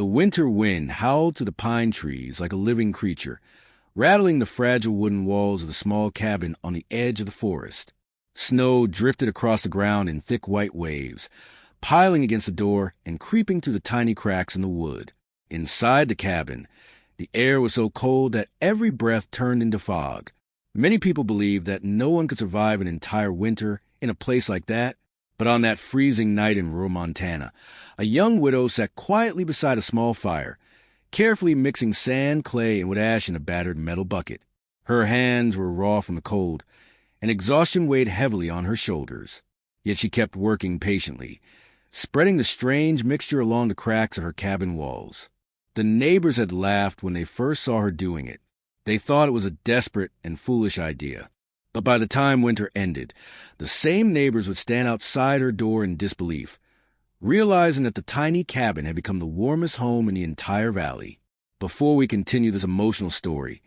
The winter wind howled through the pine trees like a living creature, rattling the fragile wooden walls of the small cabin on the edge of the forest. Snow drifted across the ground in thick white waves, piling against the door and creeping through the tiny cracks in the wood. Inside the cabin, the air was so cold that every breath turned into fog. Many people believed that no one could survive an entire winter in a place like that, but on that freezing night in rural Montana, a young widow sat quietly beside a small fire, carefully mixing sand, clay, and wood ash in a battered metal bucket. Her hands were raw from the cold, and exhaustion weighed heavily on her shoulders. Yet she kept working patiently, spreading the strange mixture along the cracks of her cabin walls. The neighbors had laughed when they first saw her doing it. They thought it was a desperate and foolish idea. But by the time winter ended, the same neighbors would stand outside her door in disbelief, realizing that the tiny cabin had become the warmest home in the entire valley. Before we continue this emotional story,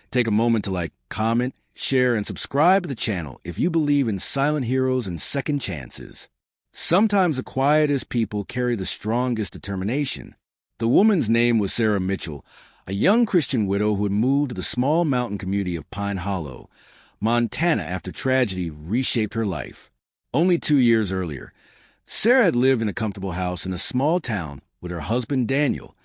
take a moment to like, comment, share, and subscribe to the channel if you believe in silent heroes and second chances. Sometimes the quietest people carry the strongest determination. The woman's name was Sarah Mitchell, a young Christian widow who had moved to the small mountain community of Pine Hollow, Montana, after tragedy reshaped her life. Only 2 years earlier, Sarah had lived in a comfortable house in a small town with her husband Daniel,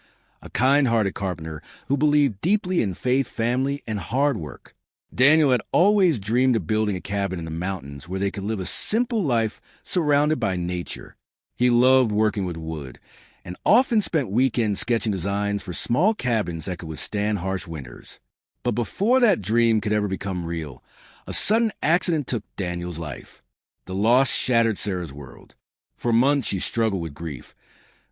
a kind-hearted carpenter who believed deeply in faith, family, and hard work. Daniel had always dreamed of building a cabin in the mountains where they could live a simple life surrounded by nature. He loved working with wood and often spent weekends sketching designs for small cabins that could withstand harsh winters. But before that dream could ever become real, a sudden accident took Daniel's life. The loss shattered Sarah's world. For months she struggled with grief,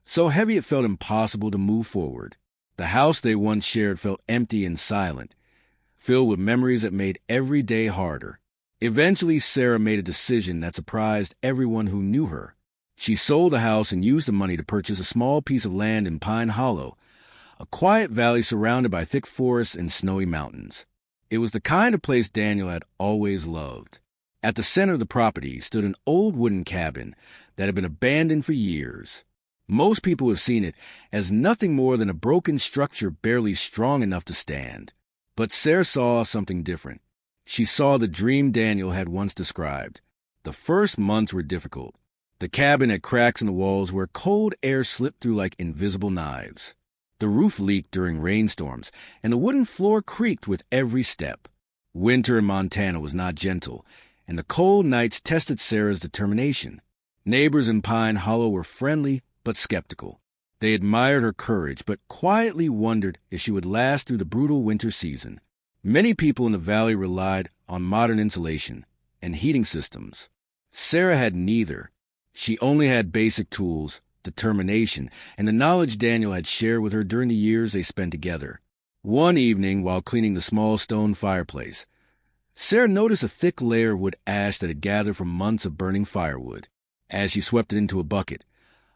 so heavy it felt impossible to move forward. The house they once shared felt empty and silent, filled with memories that made every day harder. Eventually, Sarah made a decision that surprised everyone who knew her. She sold the house and used the money to purchase a small piece of land in Pine Hollow, a quiet valley surrounded by thick forests and snowy mountains. It was the kind of place Daniel had always loved. At the center of the property stood an old wooden cabin that had been abandoned for years. Most people have seen it as nothing more than a broken structure barely strong enough to stand. But Sarah saw something different. She saw the dream Daniel had once described. The first months were difficult. The cabin had cracks in the walls where cold air slipped through like invisible knives. The roof leaked during rainstorms, and the wooden floor creaked with every step. Winter in Montana was not gentle, and the cold nights tested Sarah's determination. Neighbors in Pine Hollow were friendly but skeptical. They admired her courage, but quietly wondered if she would last through the brutal winter season. Many people in the valley relied on modern insulation and heating systems. Sarah had neither. She only had basic tools, determination, and the knowledge Daniel had shared with her during the years they spent together. One evening, while cleaning the small stone fireplace, Sarah noticed a thick layer of wood ash that had gathered from months of burning firewood. As she swept it into a bucket,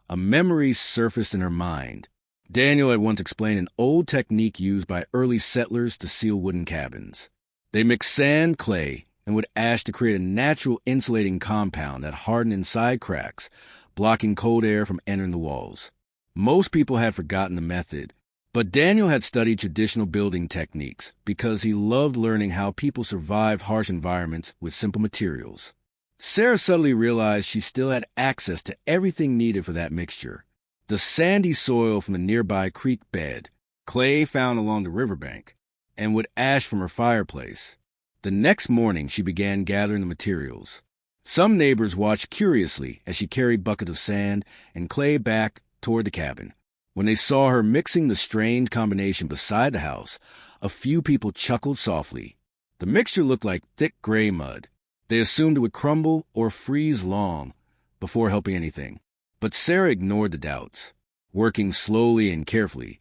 a memory surfaced in her mind. Daniel had once explained an old technique used by early settlers to seal wooden cabins. They mixed sand, clay, and wood ash to create a natural insulating compound that hardened inside cracks, blocking cold air from entering the walls. Most people had forgotten the method, but Daniel had studied traditional building techniques because he loved learning how people survive harsh environments with simple materials. Sarah suddenly realized she still had access to everything needed for that mixture. The sandy soil from the nearby creek bed, clay found along the riverbank, and wood ash from her fireplace. The next morning she began gathering the materials. Some neighbors watched curiously as she carried buckets of sand and clay back toward the cabin. When they saw her mixing the strange combination beside the house, a few people chuckled softly. The mixture looked like thick gray mud. They assumed it would crumble or freeze long before helping anything. But Sarah ignored the doubts. Working slowly and carefully,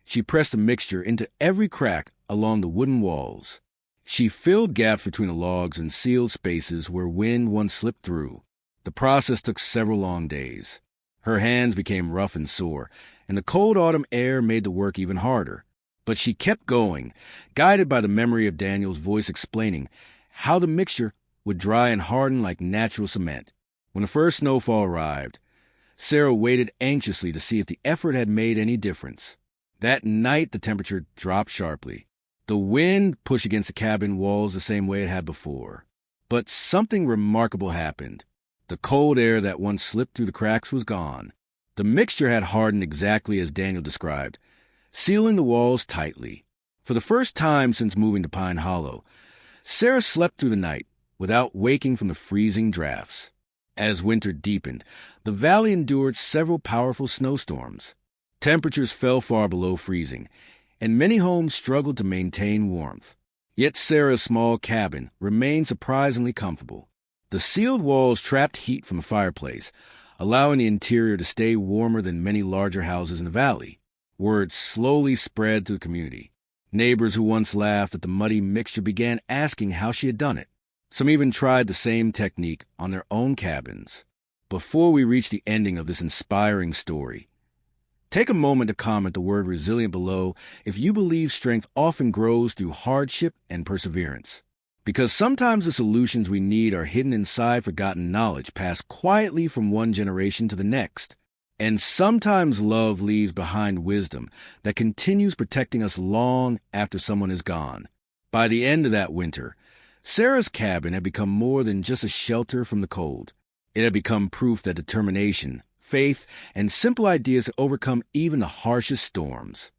she pressed the mixture into every crack along the wooden walls. She filled gaps between the logs and sealed spaces where wind once slipped through. The process took several long days. Her hands became rough and sore, and the cold autumn air made the work even harder. But she kept going, guided by the memory of Daniel's voice explaining how the mixture would dry and harden like natural cement. When the first snowfall arrived, Sarah waited anxiously to see if the effort had made any difference. That night, the temperature dropped sharply. The wind pushed against the cabin walls the same way it had before. But something remarkable happened. The cold air that once slipped through the cracks was gone. The mixture had hardened exactly as Daniel described, sealing the walls tightly. For the first time since moving to Pine Hollow, Sarah slept through the night without waking from the freezing drafts. As winter deepened, the valley endured several powerful snowstorms. Temperatures fell far below freezing, and many homes struggled to maintain warmth. Yet Sarah's small cabin remained surprisingly comfortable. The sealed walls trapped heat from the fireplace, allowing the interior to stay warmer than many larger houses in the valley. Word slowly spread through the community. Neighbors who once laughed at the muddy mixture began asking how she had done it. Some even tried the same technique on their own cabins. Before we reach the ending of this inspiring story, take a moment to comment the word resilient below if you believe strength often grows through hardship and perseverance. Because sometimes the solutions we need are hidden inside forgotten knowledge passed quietly from one generation to the next. And sometimes love leaves behind wisdom that continues protecting us long after someone is gone. By the end of that winter, Sarah's cabin had become more than just a shelter from the cold. It had become proof that determination, faith, and simple ideas could overcome even the harshest storms.